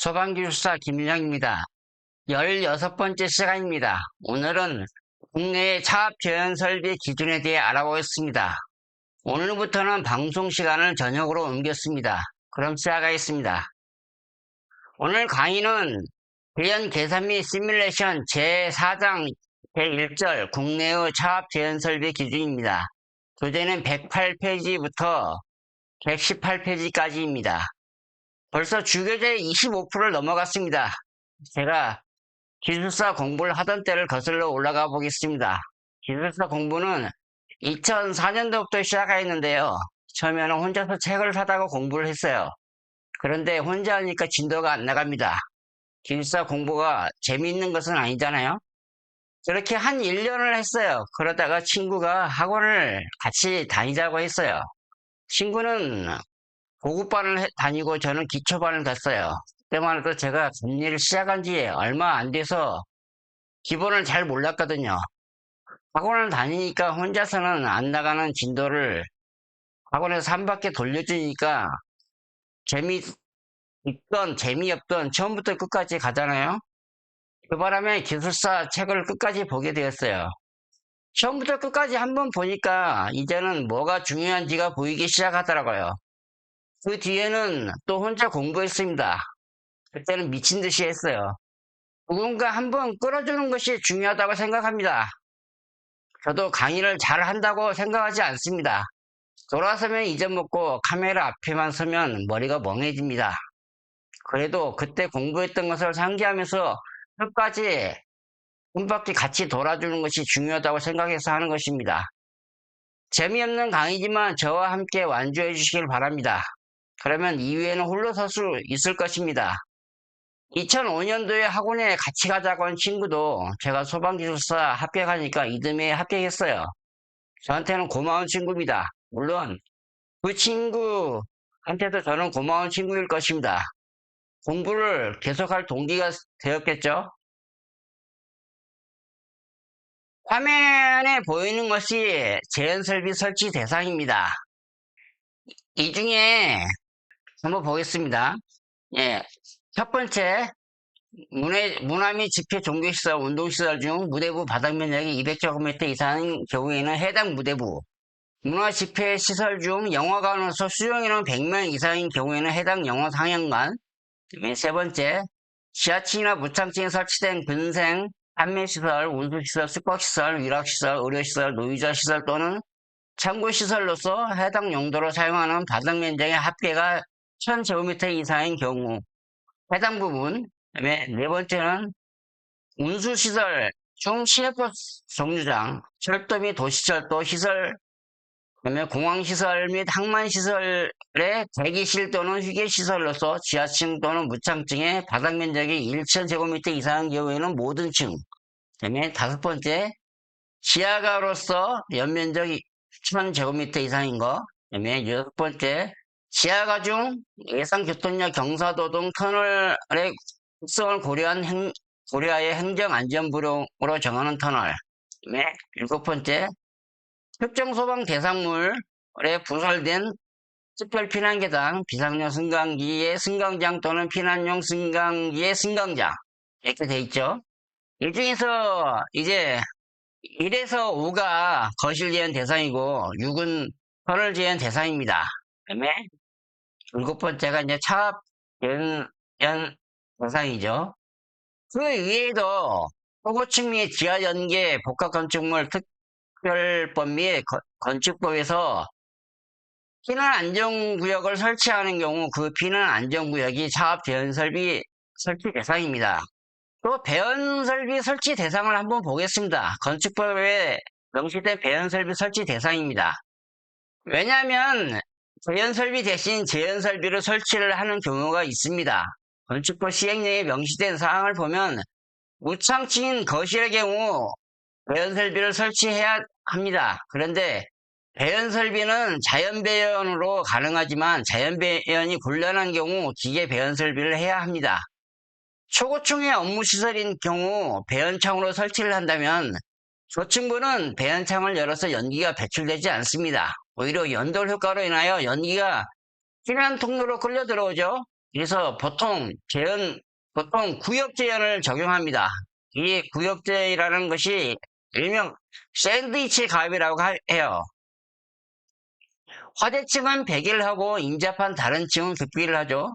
소방기술사 김윤영입니다. 16번째 시간입니다. 오늘은 국내의 차압 제한 설비 기준에 대해 알아보겠습니다. 오늘부터는 방송 시간을 저녁으로 옮겼습니다. 그럼 시작하겠습니다. 오늘 강의는 대연 계산 및 시뮬레이션 제4장 제1절 국내의 차압 제한 설비 기준입니다. 교재는 108페이지부터 118페이지까지입니다. 벌써 주교재 25%를 넘어갔습니다. 제가 기술사 공부를 하던 때를 거슬러 올라가 보겠습니다. 기술사 공부는 2004년도부터 시작했는데요. 처음에는 혼자서 책을 사다가 공부를 했어요. 그런데 혼자 하니까 진도가 안 나갑니다. 기술사 공부가 재미있는 것은 아니잖아요. 그렇게 한 1년을 했어요. 그러다가 친구가 학원을 같이 다니자고 했어요. 친구는 고급반을 다니고 저는 기초반을 갔어요. 그때만 해도 제가 금리를 시작한 지 얼마 안 돼서 기본을 잘 몰랐거든요. 학원을 다니니까 혼자서는 안 나가는 진도를 학원에서 한 바퀴 돌려주니까 재미있던 재미없던 처음부터 끝까지 가잖아요. 그 바람에 기술사 책을 끝까지 보게 되었어요. 처음부터 끝까지 한번 보니까 이제는 뭐가 중요한지가 보이기 시작하더라고요. 그 뒤에는 또 혼자 공부했습니다. 그때는 미친 듯이 했어요. 누군가 한번 끌어주는 것이 중요하다고 생각합니다. 저도 강의를 잘 한다고 생각하지 않습니다. 돌아서면 잊어먹고 카메라 앞에만 서면 머리가 멍해집니다. 그래도 그때 공부했던 것을 상기하면서 끝까지 한 바퀴 같이 돌아주는 것이 중요하다고 생각해서 하는 것입니다. 재미없는 강의지만 저와 함께 완주해 주시길 바랍니다. 그러면 이후에는 홀로 설 수 있을 것입니다. 2005년도에 학원에 같이 가자고 한 친구도 제가 소방기술사 합격하니까 이듬해 합격했어요. 저한테는 고마운 친구입니다. 물론 그 친구한테도 저는 고마운 친구일 것입니다. 공부를 계속할 동기가 되었겠죠? 화면에 보이는 것이 제연설비 설치 대상입니다. 이 중에 한번 보겠습니다. 예, 첫 번째, 문화 및 집회 종교시설, 운동시설 중 무대부 바닥 면적이 200제곱미터 이상인 경우에는 해당 무대부, 문화 집회 시설 중 영화관으로서 수용인원 100명 이상인 경우에는 해당 영화 상영관. 세 번째, 지하층이나 무창층에 설치된 근생, 판매시설, 운수시설, 숙박시설, 위락시설, 의료시설, 노유자시설 또는 참고시설로서 해당 용도로 사용하는 바닥 면적의 합계가 1000제곱미터 이상인 경우 해당 부분. 그다음에 네 번째는 운수시설 중 시내버스 정류장, 철도 및 도시철도 시설, 그다음에 공항시설 및 항만시설의 대기실 또는 휴게시설로서 지하층 또는 무창층의 바닥 면적이 1000제곱미터 이상인 경우에는 모든 층. 그다음에 다섯 번째, 지하가로서 연면적이 1000제곱미터 이상인 거. 그다음에 여섯 번째, 지하가 중 예상 교통력 경사도 등 터널의 특성을 고려하여 행정안전부령으로 정하는 터널. 그다음에 일곱 번째, 특정 소방 대상물에 부설된 특별 피난계단, 비상용 승강기의 승강장 또는 피난용 승강기의 승강장. 이렇게 돼 있죠. 이 중에서 이제 1에서 5가 거실 제한 대상이고 6은 터널 제한 대상입니다. 그다음에 일곱 번째가 이제 차압 제한 대상이죠. 그 외에도 토고층 및 지하 연계 복합 건축물 특별법 및 건축법에서 피난 안전구역을 설치하는 경우 그 피난 안전구역이 차압 제한 설비 설치 대상입니다. 또 배연설비 설치 대상을 한번 보겠습니다. 건축법에 명시된 배연설비 설치 대상입니다. 왜냐하면 배연설비 대신 제연설비를 설치를 하는 경우가 있습니다. 건축법 시행령에 명시된 사항을 보면 무창층인 거실의 경우 배연설비를 설치해야 합니다. 그런데 배연설비는 자연배연으로 가능하지만 자연배연이 곤란한 경우 기계 배연설비를 해야 합니다. 초고층의 업무시설인 경우 배연창으로 설치를 한다면 저층부는 배연창을 열어서 연기가 배출되지 않습니다. 오히려 연돌 효과로 인하여 연기가 피난 통로로 끌려 들어오죠. 그래서 보통 구역 제한을 적용합니다. 이 구역 제한이라는 것이 일명 샌드위치 가압이라고 해요. 화재층은 배기를 하고 인접한 다른 층은 급기를 하죠.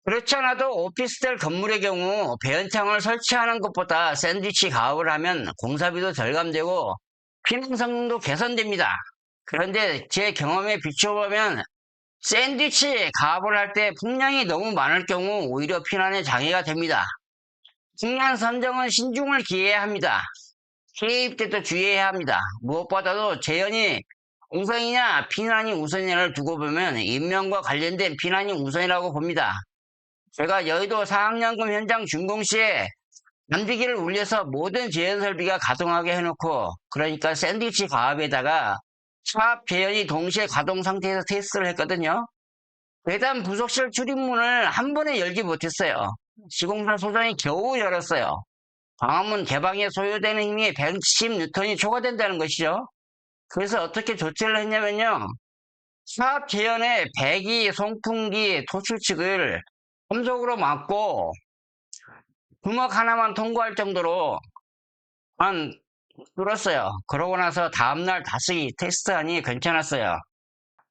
그렇지 않아도 오피스텔 건물의 경우 배연창을 설치하는 것보다 샌드위치 가압을 하면 공사비도 절감되고 피난 성능도 개선됩니다. 그런데 제 경험에 비춰보면 샌드위치 가압을 할 때 풍량이 너무 많을 경우 오히려 피난에 장애가 됩니다. 풍량 선정은 신중을 기해야 합니다. 해입 때도 주의해야 합니다. 무엇보다도 재현이 우선이냐 피난이 우선이냐를 두고 보면 인명과 관련된 피난이 우선이라고 봅니다. 제가 여의도 사학연금 현장 준공 시에 감지기를 울려서 모든 재현 설비가 가동하게 해놓고, 그러니까 샌드위치 가압에다가 차압 재현이 동시에 가동 상태에서 테스트를 했거든요. 괴담 부속실 출입문을 한 번에 열지 못했어요. 시공사 소장이 겨우 열었어요. 광화문 개방에 소요되는 힘이 110N이 초과된다는 것이죠. 그래서 어떻게 조치를 했냐면요. 차압 재현의 배기, 송풍기, 토출측을 함속으로 막고 구멍 하나만 통과할 정도로 뚫었어요. 그러고 나서 다음날 다시 테스트하니 괜찮았어요.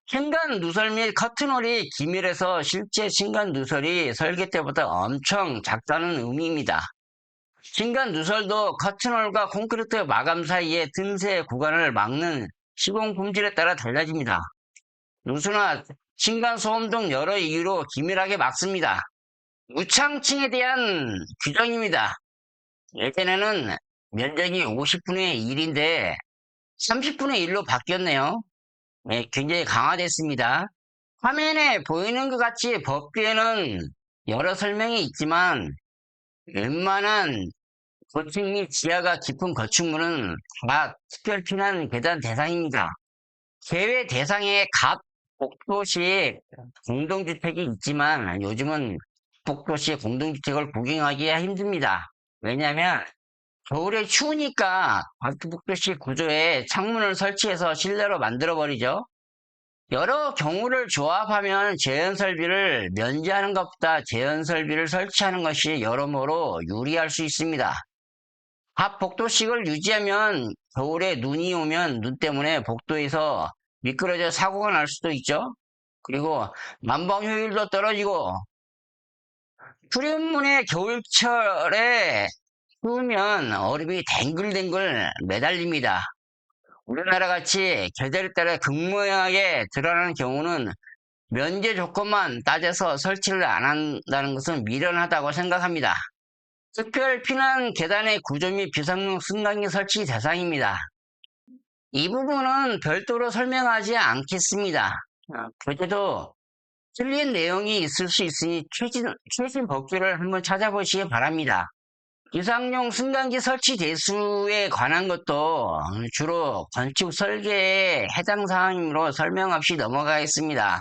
층간 누설 및 커튼홀이 기밀해서 실제 층간 누설이 설계 때보다 엄청 작다는 의미입니다. 층간 누설도 커튼홀과 콘크리트 마감 사이의 틈새 구간을 막는 시공 품질에 따라 달라집니다. 누수나 층간 소음 등 여러 이유로 기밀하게 막습니다. 무창층에 대한 규정입니다. 예전에는 면적이 50분의 1인데 30분의 1로 바뀌었네요. 네, 굉장히 강화됐습니다. 화면에 보이는 것 같이 법규에는 여러 설명이 있지만 웬만한 고층 및 지하가 깊은 건축물은 다 특별피난 계단 대상입니다. 제외 대상에 갑, 복도시 공동주택이 있지만 요즘은 복도시 공동주택을 구경하기가 힘듭니다. 왜냐하면 겨울에 추우니까 복도시 구조에 창문을 설치해서 실내로 만들어버리죠. 여러 경우를 조합하면 재현설비를 면제하는 것보다 재현설비를 설치하는 것이 여러모로 유리할 수 있습니다. 앞 복도식을 유지하면 겨울에 눈이 오면 눈 때문에 복도에서 미끄러져 사고가 날 수도 있죠. 그리고 난방 효율도 떨어지고 출입문에 겨울철에 추우면 얼음이 댕글댕글 매달립니다. 우리나라 같이 계절에 따라 극명하게 드러나는 경우는 면제 조건만 따져서 설치를 안 한다는 것은 미련하다고 생각합니다. 특별 피난 계단의 구조 및 비상용 승강기 설치 대상입니다. 이 부분은 별도로 설명하지 않겠습니다. 교재도 틀린 내용이 있을 수 있으니 최신 법규를 한번 찾아보시기 바랍니다. 비상용 승강기 설치 대수에 관한 것도 주로 건축 설계에 해당 사항이므로 설명 없이 넘어가겠습니다.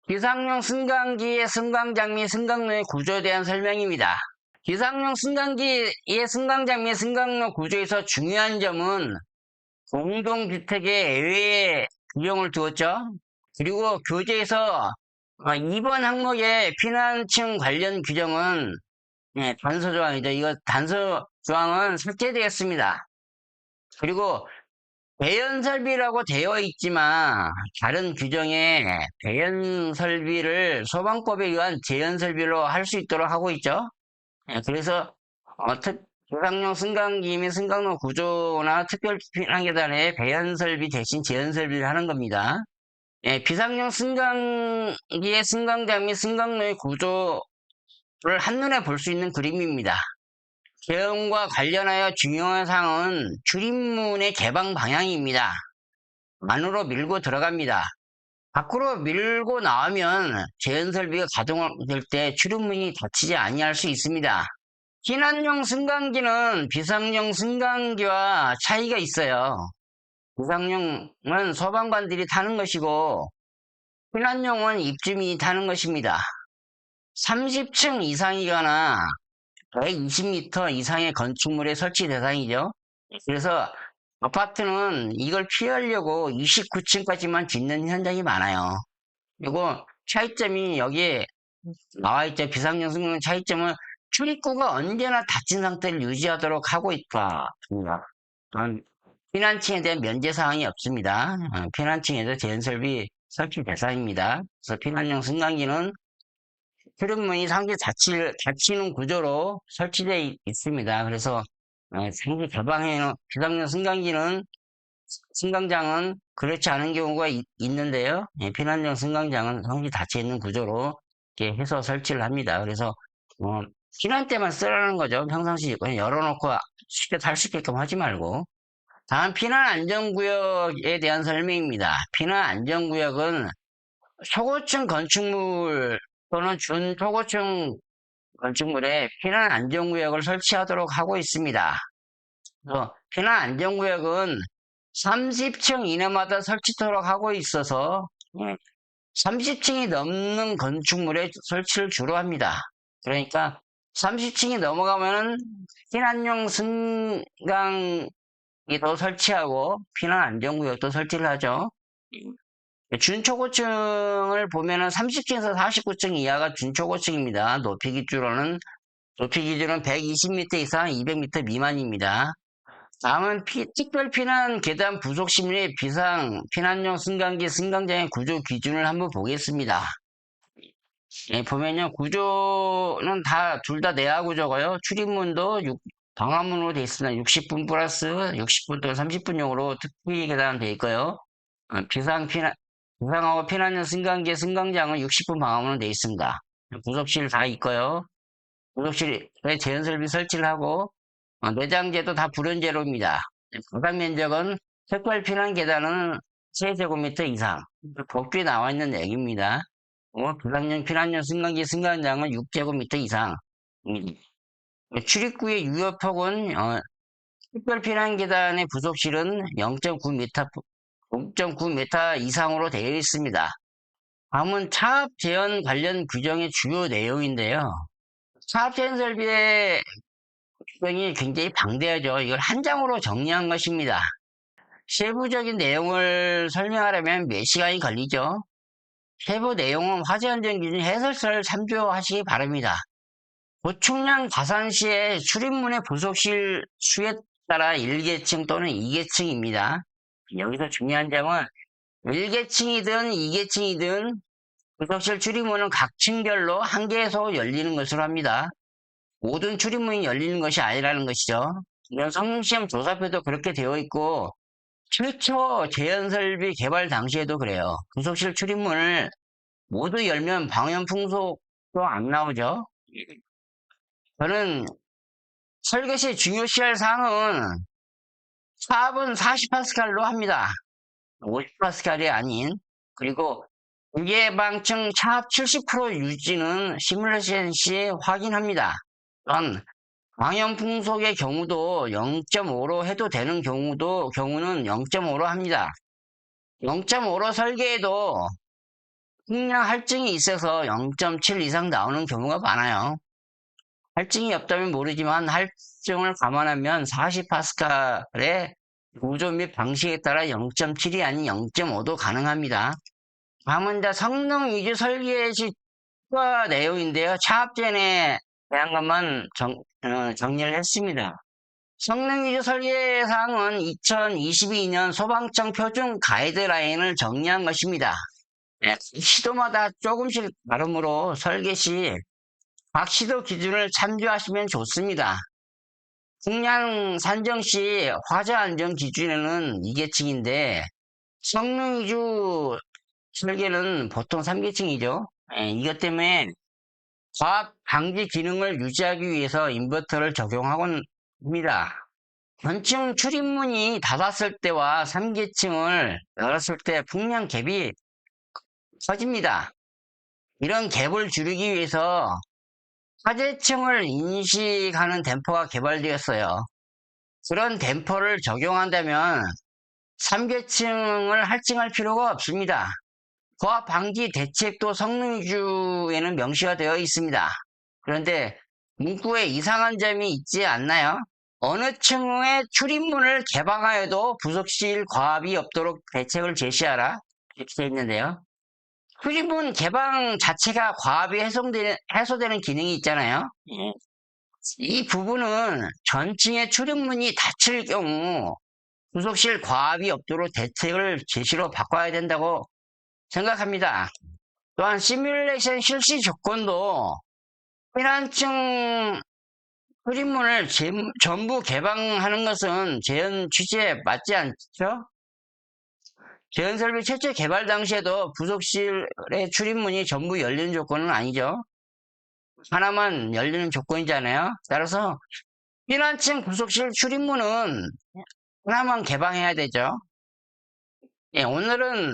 비상용 승강기의 승강장 및 승강로의 구조에 대한 설명입니다. 비상용 승강기의 승강장 및 승강로 구조에서 중요한 점은 공동주택의 예외 규정을 두었죠. 그리고 교재에서 2번 항목의 피난층 관련 규정은 단서 조항이죠. 이거 단서 조항은 삭제되었습니다. 그리고 배연설비라고 되어 있지만 다른 규정에 배연설비를 소방법에 의한 재연설비로 할 수 있도록 하고 있죠. 그래서 비상용 승강기 및 승강로 구조나 특별피난계단에 배연설비 대신 재연설비를 하는 겁니다. 비상용 승강기의 승강장 및 승강로의 구조를 한눈에 볼 수 있는 그림입니다. 재현과 관련하여 중요한 사항은 출입문의 개방 방향입니다. 안으로 밀고 들어갑니다. 밖으로 밀고 나오면 재현설비가 가동될 때 출입문이 닫히지 아니할 수 있습니다. 피난용 승강기는 비상용 승강기와 차이가 있어요. 비상용은 소방관들이 타는 것이고 피난용은 입주민이 타는 것입니다. 30층 이상이거나 120m 이상의 건축물의 설치 대상이죠. 그래서 아파트는 이걸 피하려고 29층까지만 짓는 현장이 많아요. 그리고 차이점이 여기에 나와있죠. 비상용 승강 차이점은 출입구가 언제나 닫힌 상태를 유지하도록 하고 있다. 피난층에 대한 면제 사항이 없습니다. 피난층에도 제한설비 설치 대상입니다. 그래서 피난용 승강기는 출입문이 상시 닫히는 구조로 설치되어 있습니다. 그래서 상시 개방해놓은 비상용 승강장은 그렇지 않은 경우가 있는데요. 피난용 승강장은 상시 닫혀 있는 구조로 이렇게 해서 설치를 합니다. 그래서 피난 때만 쓰라는 거죠. 평상시 그냥 열어놓고 쉽게 탈 수 있게끔 하지 말고. 다음 피난 안전구역에 대한 설명입니다. 피난 안전구역은 초고층 건축물 또는 준초고층 건축물에 피난 안전구역을 설치하도록 하고 있습니다. 그래서 피난 안전구역은 30층 이내마다 설치토록 하고 있어서 30층이 넘는 건축물에 설치를 주로 합니다. 그러니까 30층이 넘어가면은 피난용 승강이 더 설치하고 피난 안전구역도 설치를 하죠. 준초고층을 보면은 30층에서 49층 이하가 준초고층입니다. 높이 기준으로는 120m 이상 200m 미만입니다. 다음은 특별 피난 계단 부속 시민의 피난용 승강기 승강장의 구조 기준을 한번 보겠습니다. 보면요, 구조는 둘 다 내화 구조고요. 출입문도 방화문으로 되어 있습니다. 60분 플러스 60분 또는 30분용으로 특비 계단 되어 있고요. 비상하고 피난용 승강기의 승강장은 60분 방화문으로 되어 있습니다. 구석실 다 있고요. 구석실에 제한설비 설치를 하고 내장재도 다 불연제로입니다. 바닥 면적은 특별 피난 계단은 3제곱미터 이상. 법규에 나와 있는 얘기입니다. 비상용 피난용 승강기 승강장은 6제곱미터 이상. 출입구의 유효폭은 특별 피난 계단의 부속실은 0.9m 이상으로 되어 있습니다. 다음은 차압 제한 관련 규정의 주요 내용인데요. 차압 제한 설비의 규정이 굉장히 방대하죠. 이걸 한 장으로 정리한 것입니다. 세부적인 내용을 설명하려면 몇 시간이 걸리죠. 세부 내용은 화재안전기준 해설서를 참조하시기 바랍니다. 고충량 가산 시에 출입문의 부속실 수에 따라 1계층 또는 2계층입니다. 여기서 중요한 점은 1계층이든 2계층이든 부속실 출입문은 각 층별로 한 개에서 열리는 것으로 합니다. 모든 출입문이 열리는 것이 아니라는 것이죠. 이런 성능시험 조사표도 그렇게 되어 있고 최초 제한설비 개발 당시에도 그래요. 부속실 출입문을 모두 열면 방염풍속도 안 나오죠. 저는 설계시 중요시할 사항은 차압은 40파스칼로 합니다. 50파스칼이 아닌. 그리고 무게방층 차압 70% 유지는 시뮬레이션 시 확인합니다. 또한 방염풍속의 경우도 0.5로 해도 되는 경우는 0.5로 합니다. 0.5로 설계해도 풍량 할증이 있어서 0.7 이상 나오는 경우가 많아요. 할증이 없다면 모르지만 할증을 감안하면 40파스칼의 구조 및 방식에 따라 0.7이 아닌 0.5도 가능합니다. 다음은 성능 위주 설계 시 추가 내용인데요. 차압전에 대한 것만 정리를 했습니다. 성능 위주 설계 사항은 2022년 소방청 표준 가이드라인을 정리한 것입니다. 시도마다 조금씩 다르므로 설계 시 각 시도 기준을 참조하시면 좋습니다. 풍량 산정 시 화재 안전 기준에는 2계층인데 성능 위주 설계는 보통 3계층이죠. 이것 때문에 과압 방지 기능을 유지하기 위해서 인버터를 적용하곤 합니다. 전층 출입문이 닫았을 때와 3계층을 열었을 때 풍량 갭이 커집니다. 이런 갭을 줄이기 위해서 화재층을 인식하는 댐퍼가 개발되었어요. 그런 댐퍼를 적용한다면 3계층을 할증할 필요가 없습니다. 고압 방지 대책도 성능 위주에는 명시가 되어 있습니다. 그런데 문구에 이상한 점이 있지 않나요? 어느 층의 출입문을 개방하여도 부속실 과압이 없도록 대책을 제시하라 이렇게 되어 있는데요. 출입문 개방 자체가 과압이 해소되는 기능이 있잖아요. 예. 이 부분은 전층의 출입문이 닫힐 경우 부속실 과압이 없도록 대책을 제시로 바꿔야 된다고 생각합니다. 또한 시뮬레이션 실시 조건도 피난층 출입문을 전부 개방하는 것은 재현 취지에 맞지 않죠? 재현설비 최초 개발 당시에도 부속실의 출입문이 전부 열리는 조건은 아니죠. 하나만 열리는 조건이잖아요. 따라서 피난층 부속실 출입문은 하나만 개방해야 되죠. 예, 오늘은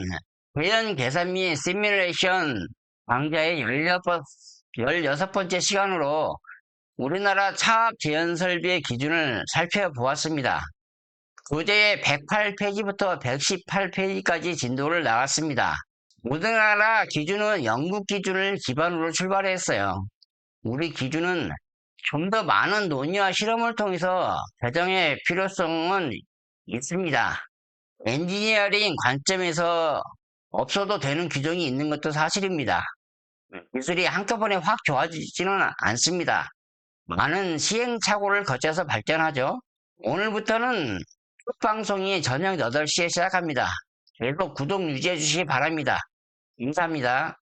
재현 계산 및 시뮬레이션 강좌의 16번째 시간으로 우리나라 차압 재현 설비의 기준을 살펴보았습니다. 교재의 108페이지부터 118페이지까지 진도를 나갔습니다. 우리나라 기준은 영국 기준을 기반으로 출발했어요. 우리 기준은 좀 더 많은 논의와 실험을 통해서 개정의 필요성은 있습니다. 엔지니어링 관점에서 없어도 되는 규정이 있는 것도 사실입니다. 기술이 한꺼번에 확 좋아지지는 않습니다. 많은 시행착오를 거쳐서 발전하죠. 오늘부터는 첫 방송이 저녁 8시에 시작합니다. 계속 구독 유지해 주시기 바랍니다. 감사합니다.